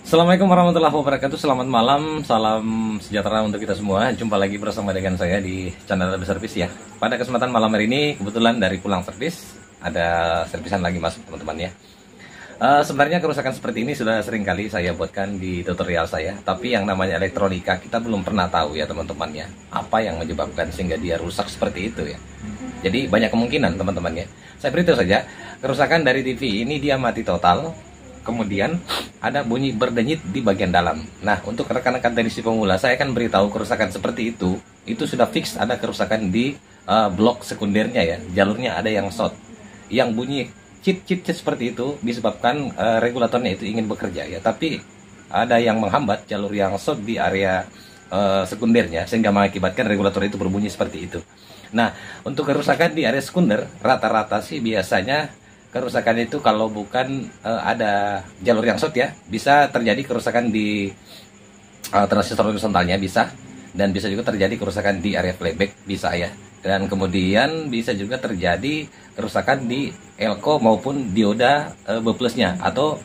Assalamualaikum warahmatullahi wabarakatuh. Selamat malam, salam sejahtera untuk kita semua. Jumpa lagi bersama dengan saya di channel Lebih Servis ya. Pada kesempatan malam hari ini kebetulan dari pulang servis ada servisan lagi masuk teman-teman ya. Sebenarnya kerusakan seperti ini sudah sering kali saya buatkan di tutorial saya. Tapi yang namanya elektronika kita belum pernah tahu ya teman-teman ya, apa yang menyebabkan sehingga dia rusak seperti itu ya. Jadi banyak kemungkinan teman-teman ya. Saya beritahu saja, kerusakan dari TV ini dia mati total. Kemudian ada bunyi berdenyit di bagian dalam. Nah, untuk rekan-rekan teknisi pemula, saya akan beritahu kerusakan seperti itu sudah fix ada kerusakan di blok sekundernya ya. Jalurnya ada yang short. Yang bunyi cit seperti itu disebabkan regulatornya itu ingin bekerja ya. Tapi ada yang menghambat jalur yang short di area sekundernya sehingga mengakibatkan regulator itu berbunyi seperti itu. Nah, untuk kerusakan di area sekunder rata-rata sih biasanya kerusakan itu kalau bukan ada jalur yang short ya, bisa terjadi kerusakan di transistor horizontalnya bisa, dan bisa juga terjadi kerusakan di area playback bisa ya, dan kemudian bisa juga terjadi kerusakan di elko maupun dioda B plusnya atau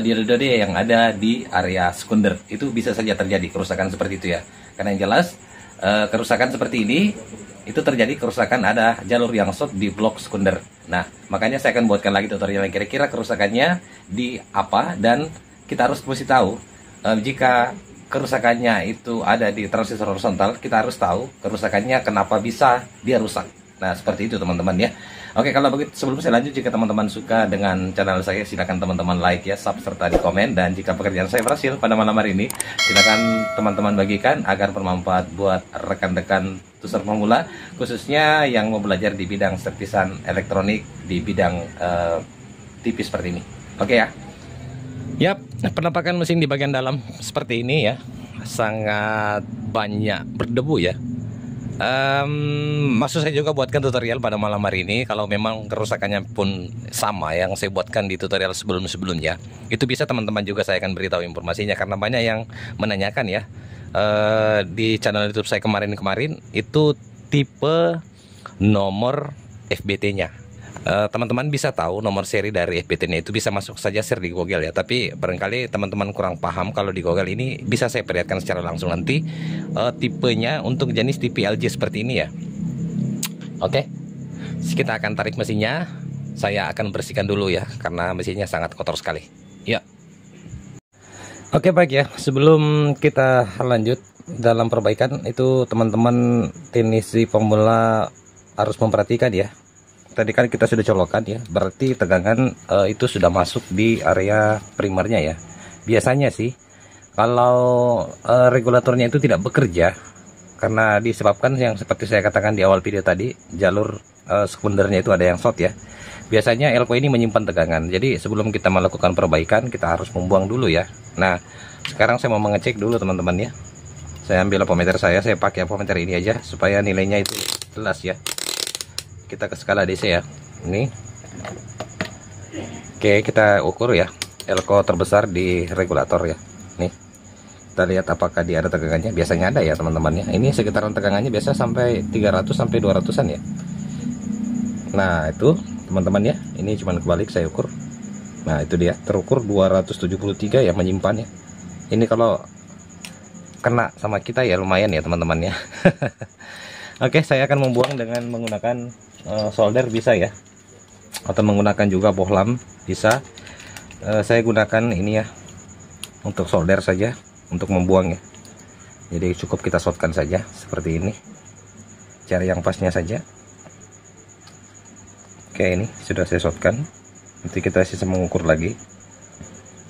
diode yang ada di area sekunder. Itu bisa saja terjadi kerusakan seperti itu ya, karena yang jelas kerusakan seperti ini itu terjadi kerusakan ada jalur yang short di blok sekunder. Nah, makanya saya akan buatkan lagi tutorial yang kira-kira kerusakannya di apa, dan kita harus mesti tahu jika kerusakannya itu ada di transistor horizontal, kita harus tahu kerusakannya kenapa bisa dia rusak. Nah, seperti itu teman-teman ya. Oke, kalau begitu sebelum saya lanjut, jika teman-teman suka dengan channel saya, silakan teman-teman like ya, sub serta di komen. Dan jika pekerjaan saya berhasil pada malam hari ini, silakan teman-teman bagikan agar bermanfaat buat rekan-rekan tutor pemula, khususnya yang mau belajar di bidang servisan elektronik di bidang TV seperti ini. Oke ya. Yap, penampakan mesin di bagian dalam seperti ini ya, sangat banyak berdebu ya. Maksud saya juga buatkan tutorial pada malam hari ini. Kalau memang kerusakannya pun sama yang saya buatkan di tutorial sebelum-sebelumnya, itu bisa teman-teman juga saya akan beritahu informasinya, karena banyak yang menanyakan ya di channel YouTube saya kemarin itu tipe nomor FBT-nya. Teman-teman bisa tahu nomor seri dari FBT-nya itu, bisa masuk saja share di Google ya. Tapi barangkali teman-teman kurang paham kalau di Google ini, bisa saya perlihatkan secara langsung nanti tipenya untuk jenis TV LG seperti ini ya. Oke, kita akan tarik mesinnya. Saya akan bersihkan dulu ya, karena mesinnya sangat kotor sekali ya. Oke baik ya, sebelum kita lanjut dalam perbaikan itu, teman-teman teknisi pemula harus memperhatikan ya. Tadi kan kita sudah colokkan ya, berarti tegangan itu sudah masuk di area primernya ya. Biasanya sih kalau regulatornya itu tidak bekerja karena disebabkan yang seperti saya katakan di awal video tadi, jalur sekundernya itu ada yang short ya. Biasanya elko ini menyimpan tegangan. Jadi sebelum kita melakukan perbaikan, kita harus membuang dulu ya. Nah, sekarang saya mau mengecek dulu teman-teman ya. Saya ambil ampometer saya pakai ampometer ini aja supaya nilainya itu jelas ya. Kita ke skala DC ya. Ini. Oke, kita ukur ya elko terbesar di regulator ya. Nih. Kita lihat apakah dia ada tegangannya. Biasanya ada ya teman-teman ya. Ini sekitaran tegangannya biasa sampai 300 sampai 200-an ya. Nah, itu teman-teman ya, ini cuman kebalik saya ukur. Nah, itu dia terukur 273 ya menyimpannya. Ini kalau kena sama kita ya lumayan ya teman-teman ya. Oke, saya akan membuang dengan menggunakan solder bisa ya, atau menggunakan juga bohlam bisa. Saya gunakan ini ya untuk solder saja untuk membuang ya. Jadi cukup kita shotkan saja seperti ini, cari yang pasnya saja. Oke, ini sudah saya shotkan. Nanti kita sisa mengukur lagi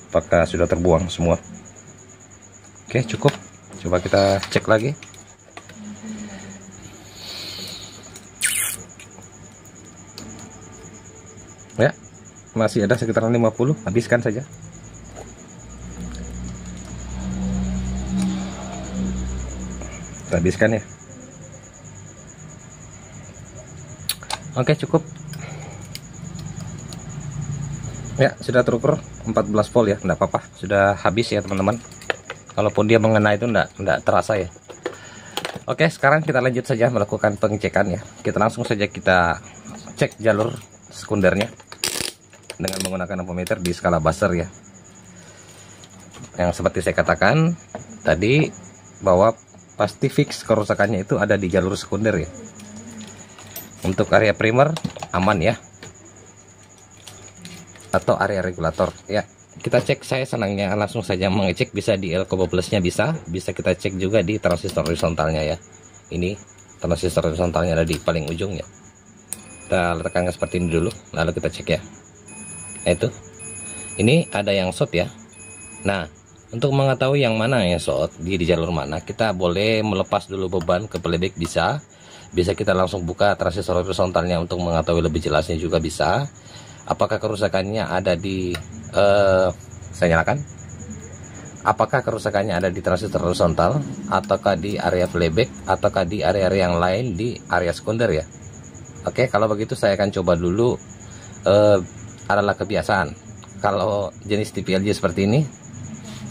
apakah sudah terbuang semua. Oke, cukup. Coba kita cek lagi. Ya, masih ada sekitaran 50. Habiskan saja. Kita habiskan ya. Oke, cukup. Ya, sudah terukur 14 volt ya, enggak apa-apa, sudah habis ya teman-teman. Kalaupun dia mengena itu enggak terasa ya. Oke, sekarang kita lanjut saja melakukan pengecekan ya. Kita langsung saja kita cek jalur sekundernya dengan menggunakan ampometer di skala buzzer ya. yang seperti saya katakan tadi, bahwa pasti fix kerusakannya itu ada di jalur sekunder ya. Untuk area primer aman ya, atau area regulator ya. Kita cek, saya senangnya langsung saja mengecek, bisa di elko bubblesnya, bisa kita cek juga di transistor horizontalnya ya. Ini transistor horizontalnya ada di paling ujung ya. Kita letakkan seperti ini dulu, lalu kita cek ya. Nah, itu ini ada yang short ya. Nah, untuk mengetahui yang mana yang short di jalur mana, kita boleh melepas dulu beban ke playback, bisa kita langsung buka transistor horizontalnya untuk mengetahui lebih jelasnya juga bisa. Apakah kerusakannya ada di saya nyalakan, apakah kerusakannya ada di transistor horizontal, ataukah di area playback, ataukah di area-area yang lain di area sekunder ya. Oke, kalau begitu saya akan coba dulu, adalah kebiasaan kalau jenis TPLJ seperti ini,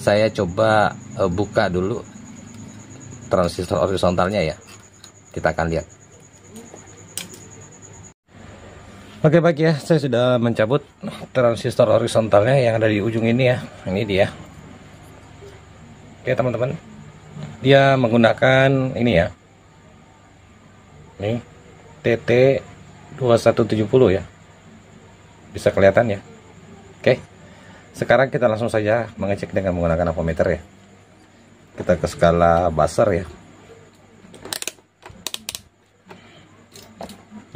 saya coba buka dulu transistor horizontalnya ya. Kita akan lihat. Oke, baik ya, saya sudah mencabut transistor horizontalnya yang ada di ujung ini ya. Ini dia. Oke teman-teman, dia menggunakan ini ya, ini TT2170 ya, bisa kelihatan ya. Oke, sekarang kita langsung saja mengecek dengan menggunakan ampermeter ya. Kita ke skala buzzer ya.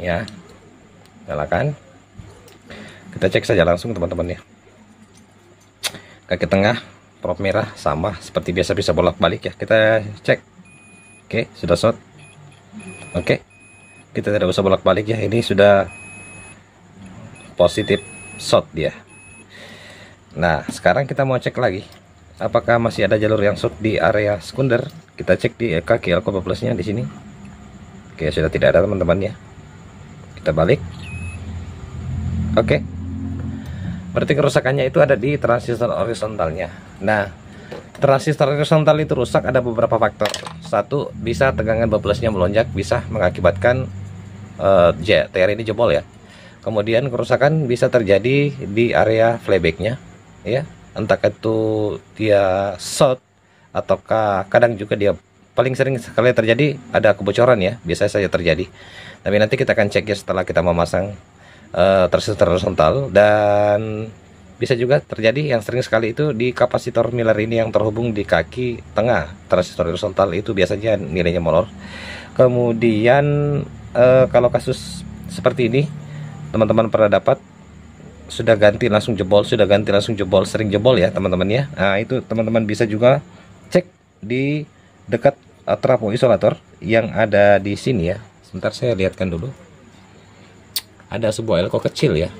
Ya, nyalakan. Kita cek saja langsung teman-teman ya. Kaki tengah probe merah sama seperti biasa, bisa bolak-balik ya. Kita cek. Oke, sudah short. Oke, kita tidak usah bolak-balik ya, ini sudah positif short dia. Nah, sekarang kita mau cek lagi apakah masih ada jalur yang short di area sekunder. Kita cek di kaki elko bubblesnya di sini. Oke, sudah tidak ada teman-teman ya. Kita balik. Oke, berarti kerusakannya itu ada di transistor horizontalnya. Nah, transistor horizontal itu rusak ada beberapa faktor. Satu, bisa tegangan bubblesnya melonjak, bisa mengakibatkan TR ini jebol ya. Kemudian kerusakan bisa terjadi di area playbacknya ya, entah itu dia short ataukah kadang juga dia, paling sering sekali terjadi ada kebocoran ya, biasa saja terjadi. Tapi nanti kita akan cek ya setelah kita memasang transistor horizontal. Dan bisa juga terjadi yang sering sekali itu di kapasitor Miller ini yang terhubung di kaki tengah transistor horizontal, itu biasanya nilainya molor. Kemudian kalau kasus seperti ini teman-teman pernah dapat, sudah ganti langsung jebol, sering jebol ya teman-teman ya. Nah, itu teman-teman bisa juga cek di dekat trafo isolator yang ada di sini ya. Sebentar saya lihatkan dulu. Ada sebuah elko kecil ya,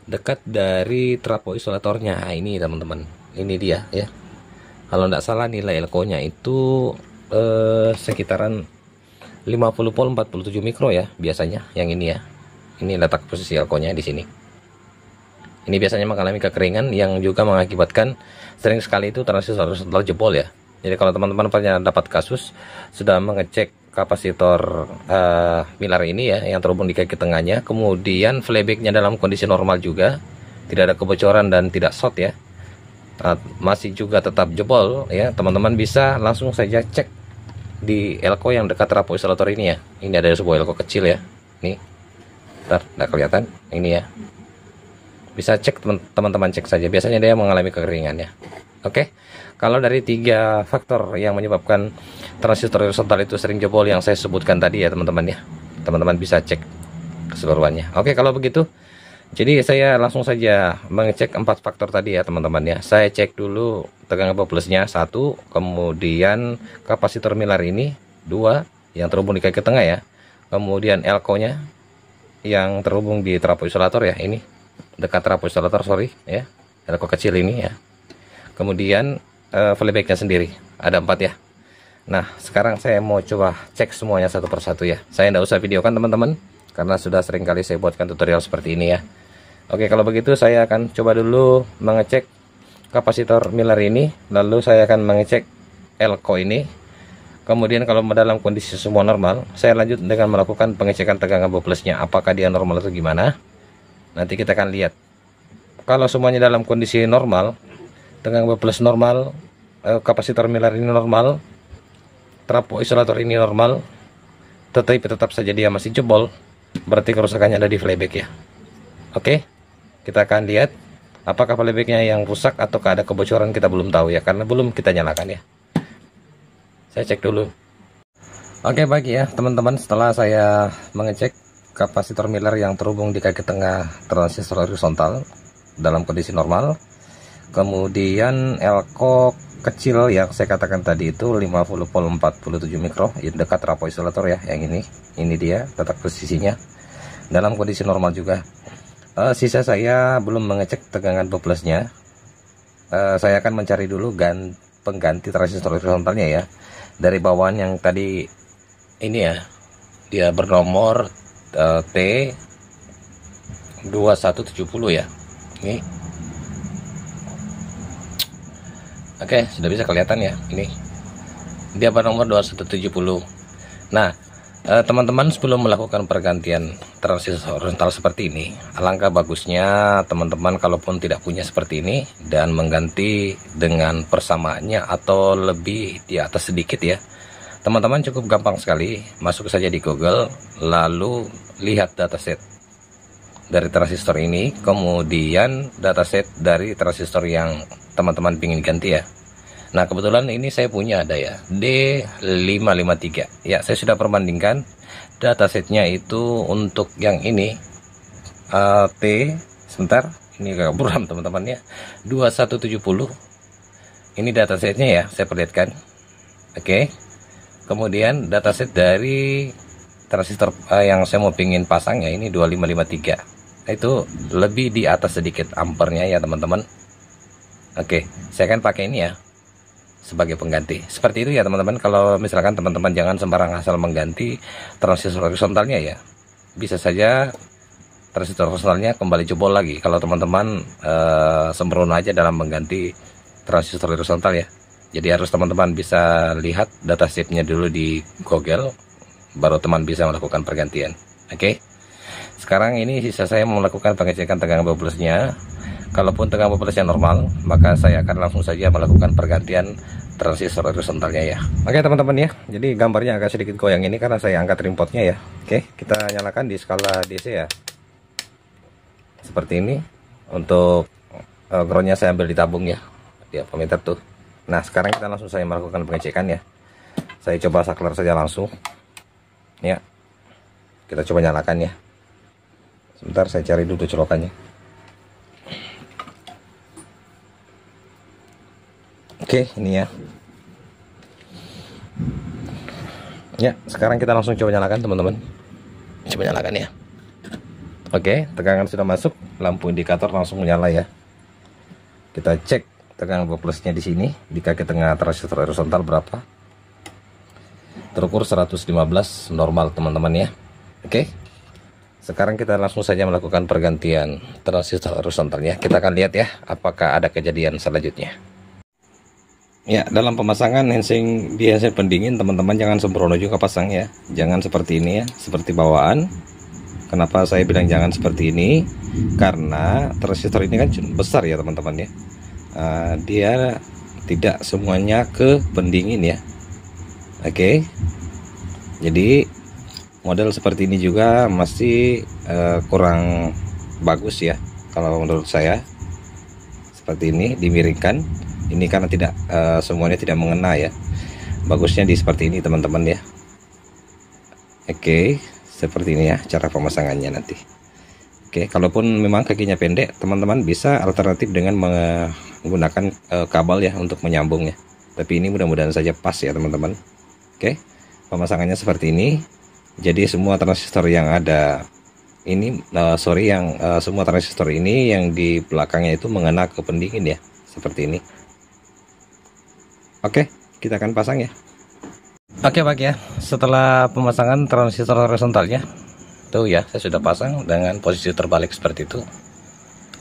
dekat dari trafo isolatornya. Nah, ini teman-teman, ini dia ya. Kalau tidak salah nilai elko-nya itu sekitaran 50 volt 47 mikro ya biasanya yang ini ya. Ini letak posisi elko-nya di sini. Ini biasanya mengalami kekeringan yang juga mengakibatkan sering sekali itu transistor horizontal jebol ya. Jadi kalau teman-teman pernah dapat kasus sudah mengecek kapasitor Miller ini ya yang terhubung di kaki tengahnya, kemudian playbacknya dalam kondisi normal juga, tidak ada kebocoran dan tidak short ya, masih juga tetap jebol ya, teman-teman bisa langsung saja cek di elko yang dekat trafo isolator ini ya. Ini ada sebuah elko kecil ya, nih, tidak kelihatan ini ya. Bisa cek teman-teman, cek saja, biasanya dia mengalami kekeringan ya. Oke, kalau dari 3 faktor yang menyebabkan transistor horizontal itu sering jebol yang saya sebutkan tadi ya teman-teman ya, teman-teman bisa cek keseluruhannya. Oke, kalau begitu, jadi saya langsung saja mengecek 4 faktor tadi ya teman-teman ya. Saya cek dulu tegangan bubblesnya 1, kemudian kapasitor Miller ini 2 yang terhubung di kaki tengah ya, kemudian elko-nya yang terhubung di trafo isolator ya, ini dekat trafo isolator, sorry ya, elko kecil ini ya. Kemudian playbacknya sendiri ada 4 ya. Nah, sekarang saya mau coba cek semuanya satu persatu ya. Saya tidak usah videokan teman-teman, karena sudah sering kali saya buatkan tutorial seperti ini ya. Oke, kalau begitu saya akan coba dulu mengecek kapasitor Miller ini, lalu saya akan mengecek elko ini. Kemudian kalau dalam kondisi semua normal, saya lanjut dengan melakukan pengecekan tegangan bubblesnya, apakah dia normal atau gimana. Nanti kita akan lihat. Kalau semuanya dalam kondisi normal, tegangan 12 normal, kapasitor Miller ini normal, trafo isolator ini normal, tetapi tetap saja dia masih jebol, berarti kerusakannya ada di flyback ya. Oke, kita akan lihat apakah flybacknya yang rusak ataukah ada kebocoran, kita belum tahu ya, karena belum kita nyalakan ya. Saya cek dulu. Oke, baik ya teman-teman, setelah saya mengecek kapasitor Miller yang terhubung di kaki tengah transistor horizontal dalam kondisi normal, kemudian elko kecil yang saya katakan tadi itu 50 volt 47 mikro, ya, dekat trafo isolator ya, yang ini dia letak posisinya dalam kondisi normal juga. Sisa saya belum mengecek tegangan 12-nya. Saya akan mencari dulu pengganti transistor horizontalnya ya, dari bawaan yang tadi ini ya, dia bernomor T2170 ya. Ini oke, sudah bisa kelihatan ya, ini dia bernomor 2170. Nah, teman-teman sebelum melakukan pergantian transistor horizontal seperti ini, alangkah bagusnya teman-teman kalaupun tidak punya seperti ini dan mengganti dengan persamaannya atau lebih di atas sedikit ya, teman-teman cukup gampang sekali, masuk saja di Google, lalu lihat dataset dari transistor ini, kemudian dataset dari transistor yang teman-teman ingin ganti ya. Nah, kebetulan ini saya punya ada ya, D553 ya. Saya sudah perbandingkan datasetnya itu untuk yang ini sebentar, ini agak buram teman-teman ya, 2170. Ini datasetnya ya, saya perlihatkan. Oke. Kemudian dataset dari transistor yang saya mau pingin pasang ya, ini 2553. Itu lebih di atas sedikit ampernya ya teman-teman. Oke, saya akan pakai ini ya sebagai pengganti. Seperti itu ya teman-teman. Kalau misalkan teman-teman jangan sembarang asal mengganti transistor horizontalnya ya, bisa saja transistor horizontalnya kembali jebol lagi kalau teman-teman sembrono aja dalam mengganti transistor horizontal ya. Jadi harus teman-teman bisa lihat datasheetnya dulu di Google, baru teman bisa melakukan pergantian. Oke. Sekarang ini sisa saya mau melakukan pengecekan tegangan 12-nya. Kalaupun tegangan 12-nya normal, maka saya akan langsung saja melakukan pergantian transistor horizontalnya ya. Oke teman-teman ya. Jadi gambarnya agak sedikit goyang ini karena saya angkat remote-nya ya. Oke, kita nyalakan di skala DC ya. Seperti ini. Untuk groundnya saya ambil di tabung ya. Di ammeter tuh. Nah, sekarang kita langsung saya melakukan pengecekan ya. Saya coba saklar saja langsung. Ya. Kita coba nyalakan ya. Sebentar saya cari dulu colokannya. Oke, ini ya. Ya, sekarang kita langsung coba nyalakan teman-teman. Coba nyalakan ya. Oke, tegangan sudah masuk, lampu indikator langsung menyala ya. Kita cek tegangan 12-nya di sini, di kaki tengah transistor horizontal berapa? Terukur 115 normal teman-teman ya. Oke. Sekarang kita langsung saja melakukan pergantian transistor horizontalnya. Kita akan lihat ya apakah ada kejadian selanjutnya. Ya, dalam pemasangan hensing di hensing pendingin teman-teman jangan sembrono juga pasang ya. Jangan seperti ini ya, seperti bawaan. Kenapa saya bilang jangan seperti ini? Karena transistor ini kan besar ya teman-teman ya. Dia tidak semuanya ke pendingin ya. Oke. Jadi model seperti ini juga masih kurang bagus ya kalau menurut saya. Seperti ini dimiringkan. Ini karena tidak semuanya tidak mengena ya. Bagusnya di seperti ini teman-teman ya. Oke, seperti ini ya cara pemasangannya nanti. Oke, kalaupun memang kakinya pendek, teman-teman bisa alternatif dengan menggunakan kabel ya untuk menyambung ya. Tapi ini mudah-mudahan saja pas ya teman-teman. Oke, pemasangannya seperti ini. Jadi semua transistor yang ada ini, semua transistor ini yang di belakangnya itu mengena ke pendingin ya, seperti ini. Oke, kita akan pasang ya. Oke Pak ya, setelah pemasangan transistor horizontalnya, tuh ya, saya sudah pasang dengan posisi terbalik seperti itu.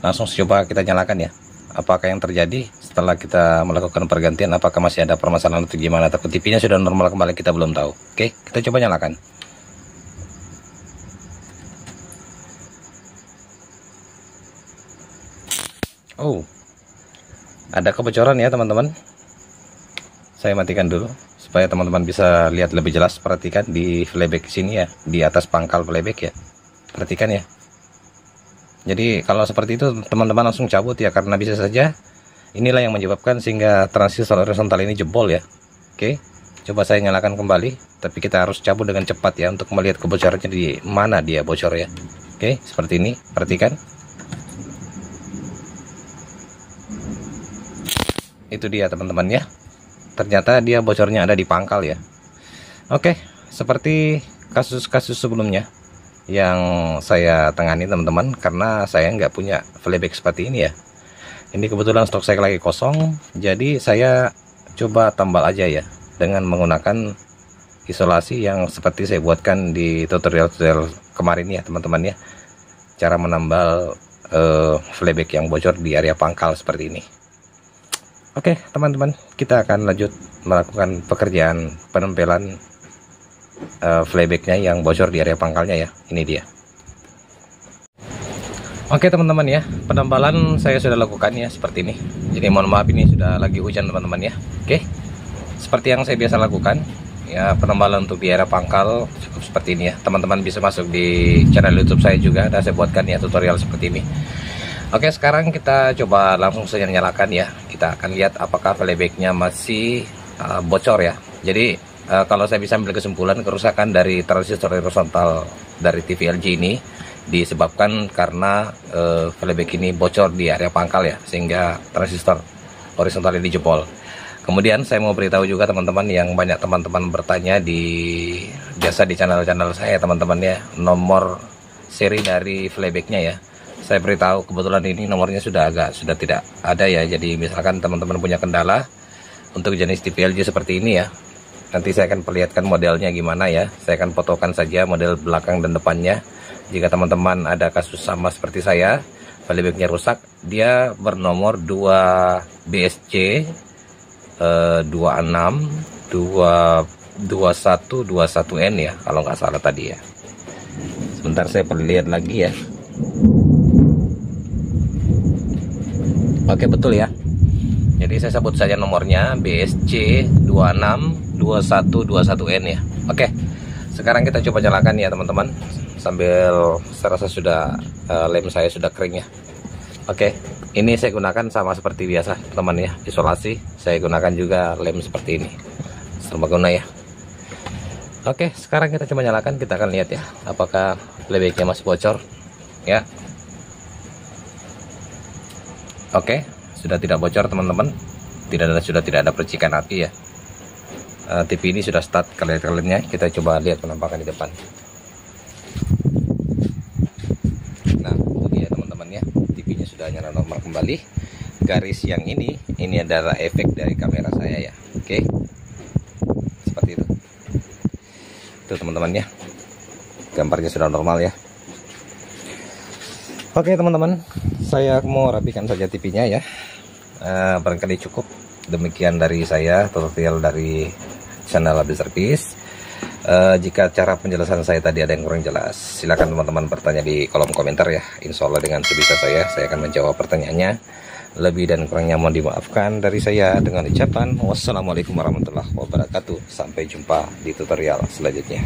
Langsung coba kita nyalakan ya. Apakah yang terjadi setelah kita melakukan pergantian? Apakah masih ada permasalahan atau gimana? Atau TV-nya sudah normal kembali? Kita belum tahu. Oke, kita coba nyalakan. Oh, ada kebocoran ya teman-teman. Saya matikan dulu supaya teman-teman bisa lihat lebih jelas. Perhatikan di flyback sini ya, di atas pangkal flyback ya, perhatikan ya. Jadi kalau seperti itu teman-teman langsung cabut ya, karena bisa saja inilah yang menyebabkan sehingga transistor horizontal ini jebol ya. Oke, coba saya nyalakan kembali, tapi kita harus cabut dengan cepat ya untuk melihat kebocorannya di mana dia bocor ya. Oke, seperti ini, perhatikan. Itu dia teman-teman ya, ternyata dia bocornya ada di pangkal ya. Oke, seperti kasus-kasus sebelumnya yang saya tangani teman-teman, karena saya nggak punya flyback seperti ini ya. Ini kebetulan stok saya lagi kosong, jadi saya coba tambal aja ya dengan menggunakan isolasi yang seperti saya buatkan di tutorial kemarin ya teman-teman ya, cara menambal flyback yang bocor di area pangkal seperti ini. Oke teman-teman, kita akan lanjut melakukan pekerjaan penempelan flybacknya yang bocor di area pangkalnya ya. Ini dia. Oke teman-teman ya, penembalan saya sudah lakukan ya seperti ini. Jadi mohon maaf, ini sudah lagi hujan teman-teman ya. Oke, seperti yang saya biasa lakukan ya, penembalan untuk di area pangkal cukup seperti ini ya. Teman-teman bisa masuk di channel YouTube saya juga, dan saya buatkan ya tutorial seperti ini. Oke, sekarang kita coba langsung saja nyalakan ya. Kita akan lihat apakah flybacknya masih bocor ya. Jadi kalau saya bisa ambil kesimpulan, kerusakan dari transistor horizontal dari TV LG ini disebabkan karena flyback ini bocor di area pangkal ya, sehingga transistor horizontal ini jebol. Kemudian saya mau beritahu juga teman-teman, yang banyak teman-teman bertanya biasa di channel-channel saya teman-teman ya, nomor seri dari flybacknya ya. Saya beritahu kebetulan ini nomornya sudah tidak ada ya. Jadi misalkan teman-teman punya kendala untuk jenis TV LG seperti ini ya, nanti saya akan perlihatkan modelnya gimana ya. Saya akan fotokan saja model belakang dan depannya. Jika teman-teman ada kasus sama seperti saya, flybacknya rusak, dia bernomor 2 BSC 262121N ya, kalau nggak salah tadi ya. Sebentar saya perlihat lagi ya. Oke, betul ya. Jadi saya sebut saja nomornya BSC 262121N ya. Oke, sekarang kita coba nyalakan ya teman-teman, sambil saya rasa sudah lem saya sudah kering ya. Oke, ini saya gunakan sama seperti biasa teman ya, isolasi. Saya gunakan juga lem seperti ini, serbaguna ya. Oke, sekarang kita coba nyalakan, kita akan lihat ya apakah flybacknya masih bocor ya. Oke, sudah tidak bocor teman-teman, sudah tidak ada percikan api ya. TV ini sudah start kalian-kaliannya. Kita coba lihat penampakan di depan. Nah, itu dia teman-teman ya, TV-nya sudah nyala normal kembali. Garis yang ini adalah efek dari kamera saya ya. Oke, seperti itu. Itu teman-teman ya, gambarnya sudah normal ya. Oke teman-teman, saya mau rapikan saja TV-nya ya. Barangkali cukup. Demikian dari saya, tutorial dari channel Abdi Service. Jika cara penjelasan saya tadi ada yang kurang jelas, silakan teman-teman bertanya di kolom komentar ya. Insya Allah dengan sebisa saya akan menjawab pertanyaannya. Lebih dan kurangnya mohon dimaafkan dari saya, dengan ucapan wassalamualaikum warahmatullahi wabarakatuh. Sampai jumpa di tutorial selanjutnya.